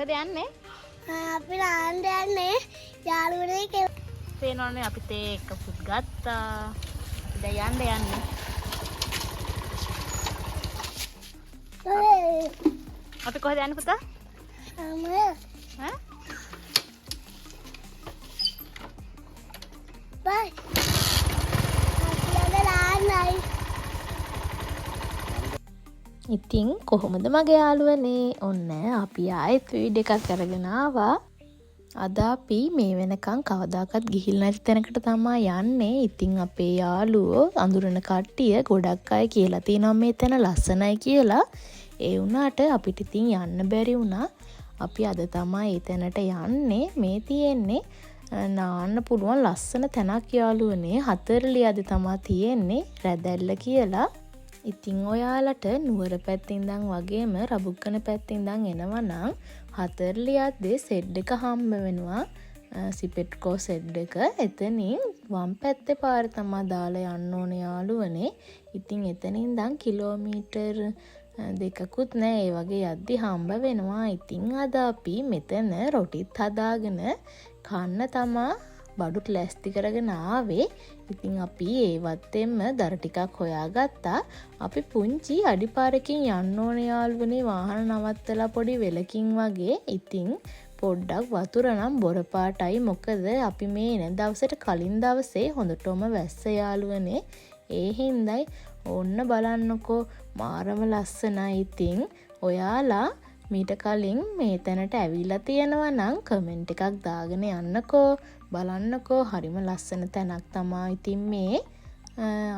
කොහෙද යන්නේ? අපි නාන්න යන්නේ යාළුවනේ කියලා. පේනවනේ අපිත් එක්ක පුත් ගත්තා. අපි දැන් යන්නේ. අපි කොහෙද යන්නේ පුතා? ඈ? බයි. අපි නාන්නයි. ඉතින් කොහොමද මගේ යාළුවනේ? ඔන්න අපි ආයෙත් වීඩියෝ එකක් අරගෙන ආවා. අද අපි මේ වෙනකන් කවදාකවත් ගිහිල්ලා නැති තැනකට තමයි යන්නේ. ඉතින් අපේ යාළුවෝ අඳුරන කට්ටිය ගොඩක් අය කියලා තියෙනවා මේ තැන ලස්සනයි කියලා. ඒ වුණාට අපිට ඉතින් යන්න බැරි වුණා. අපි අද තමයි ඒ තැනට යන්නේ. මේ තියෙන්නේ නාන්න පුළුවන් ලස්සන තැනක් යාළුවනේ. 4 අද තමයි තියෙන්නේ රැදැල්ල කියලා. ඉතින් ඔයාලට නුවර පැත්තෙන් ඉඳන් වගේම රබුක්කන පැත්තෙන් ඉඳන් එනවා නම් 4 අද්දේ සෙඩ් එක හම්බ වෙනවා. සිපෙට්කෝ සෙඩ් එක. එතනින් වම් පැත්තේ පාර තමයි දාලා යන්න ඕනේ යාළුවනේ. ඉතින් එතනින් ඉඳන් කිලෝමීටර් 2කුත් නෑ ඒ වගේ යද්දි හම්බ වෙනවා. ඉතින් අද අපි මෙතන රොටිත් හදාගෙන කන්න තමා බඩුත් ලැස්ති කරගෙන ආවේ. ඉතින් අපි ඒ වත්තෙන්ම දර ටිකක් හොයාගත්තා. අපි පුංචි අඩිපාරකින් යන්න ඕනේ යාළුවනේ වාහන නවත්තලා පොඩි වෙලකින් වගේ. ඉතින් පොඩ්ඩක් වතුර නම් බොර පාටයි. මොකද අපි මේ එන දවසට කලින් දවසේ හොඳටම වැස්ස යාළුවනේ. ඒ හින්දයි ඔන්න බලන්නකෝ මාරම ලස්සනයි. ඉතින් ඔයාලා මීට කලින් මේ තැනට ඇවිල්ලා තියෙනවා නම් කමෙන්ට් එකක් දාගෙන යන්නකෝ. බලන්නකෝ හරිම ලස්සන තැනක් තමයි. ඉතින් මේ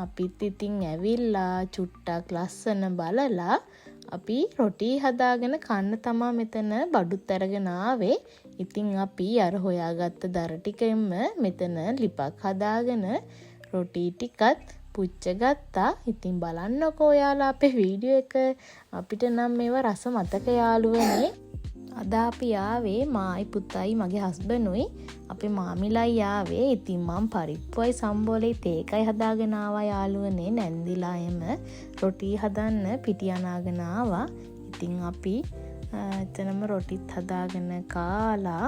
අපිත් ඉතින් ඇවිල්ලා චුට්ටක් ලස්සන බලලා අපි රොටි හදාගෙන කන්න තමා මෙතන බඩුත් අරගෙන ආවේ. ඉතින් අපි අර හොයාගත්ත දර ටිකෙන්ම මෙතන ලිපක් හදාගෙන රොටි ටිකත් පුච්ච ගත්තා. ඉතින් බලන්නකෝ ඔයාලා අපේ වීඩියෝ එක. අපිට නම් මේවා රස මතක යාළුවනේ. අද අපි ආවේ මායි පුතයි මගේ හස්බන්ඩ්ුයි අපේ මාමිලයි ආවේ. ඉතින් මම පරිප්පුවයි සම්බෝලේ තේකයි හදාගෙන ආවා යාළුවනේ. නැන්දිලා එම රොටි හදන්න පිටි අනාගෙන ආවා. ඉතින් අපි එතනම රොටිත් හදාගෙන කාලා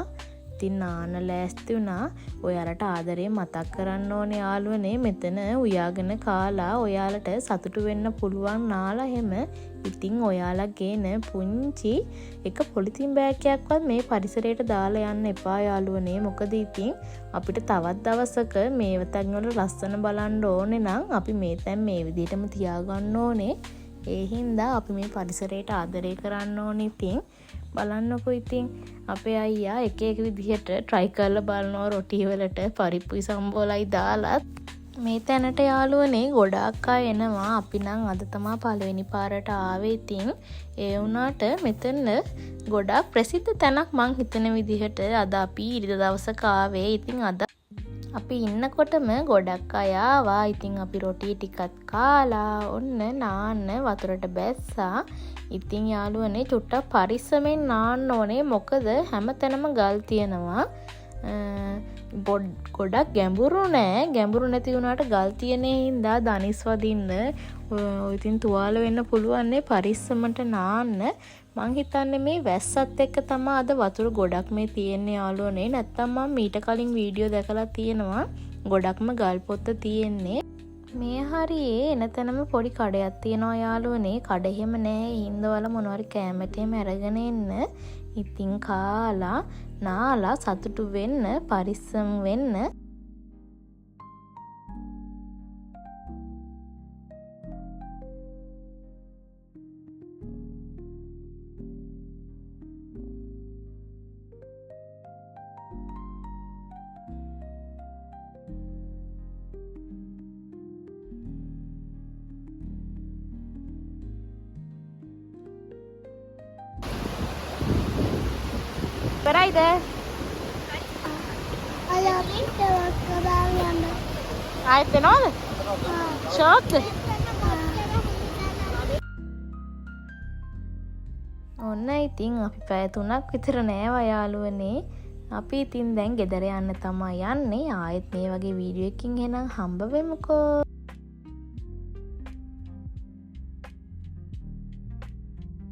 ඉතින් නාන ලෑස්ති වුණා. ඔයාලට ආදරේ මතක් කරන්න ඕනේ යාළුවනේ. මෙතන උයාගෙන කාලා ඔයාලට සතුටු වෙන්න පුළුවන් නාලා හැම. ඉතින් ඔයාලා ගේන පුංචි එක පොලිතින් බෑග් එකක්වත් මේ පරිසරයට දාලා යන්න එපා යාළුවනේ. මොකද ඉතින් අපිට තවත් දවසක මේ තැන් වල ලස්සන බලන්න ඕනේ නම් අපි මේ තැන් මේ විදිහටම තියාගන්න ඕනේ. ඒ හින්දා අපි මේ පරිසරයට ආදරේ කරන්න ඕනේ. ඉතින් බලන්නකෝ ඉතින් අපේ අයියා එක එක විදිහට try කරලා බලනවා රොටි වලට පරිප්පුයි සම්බෝලයි දාලා. මේ තැනට යාළුවනේ ගොඩාක් අය එනවා. අපි නම් අද තමයි පළවෙනි පාරට ආවේ. ඉතින් ඒ වුණාට මෙතන ගොඩාක් ප්‍රසිද්ධ තැනක් මං හිතන විදිහට අද අපි ඉරිදා දවසක ආවේ. ඉතින් අද අපි ඉන්නකොටම ගොඩක් අය ආවා. ඉතින් අපි රොටි ටිකක් කාලා ඔන්න නාන්න වතුරට බැස්සා. ඉතින් යාළුවනේ චුට්ටක් පරිස්සමෙන් නාන්න ඕනේ. මොකද හැමතැනම ගල් තියෙනවා. ගොඩක් ගැඹුරු නෑ. ගැඹුරු නැති වුණාට ගල් තියෙන හින්දා දනිස් වදින්න ඉතින් තුවාල වෙන්න පුළුවන්. පරිස්සමට නාන්න. මං හිතන්නේ මේ වැස්සත් එක්ක තමයි අද වතුර ගොඩක් මේ තියෙන්නේ යාළුවනේ. නැත්තම් මම මීට කලින් වීඩියෝ දැකලා තියෙනවා ගොඩක්ම ගල් පොත්ත තියෙන්නේ. මේ හරියේ එන තැනම පොඩි කඩයක් තියෙනවා යාළුවනේ. කඩ එහෙම නෑ. හින්දවල මොනවාරි කැමරට එහෙම අරගෙන එන්න. ඉතින් කාලා නාලා සතුටු වෙන්න පරිස්සම් වෙන්න. කරයිද? අයියා යන්න. ආයෙත් එනවද? ෂෝක්ද? ඔන්න ඉතින් අපි පැය 3ක් විතර නෑවා යාළුවනේ. අපි ඉතින් දැන් ගෙදර යන්න තමයි යන්නේ. ආයෙත් මේ වගේ වීඩියෝ එකකින් එනම් හම්බ වෙමුකෝ.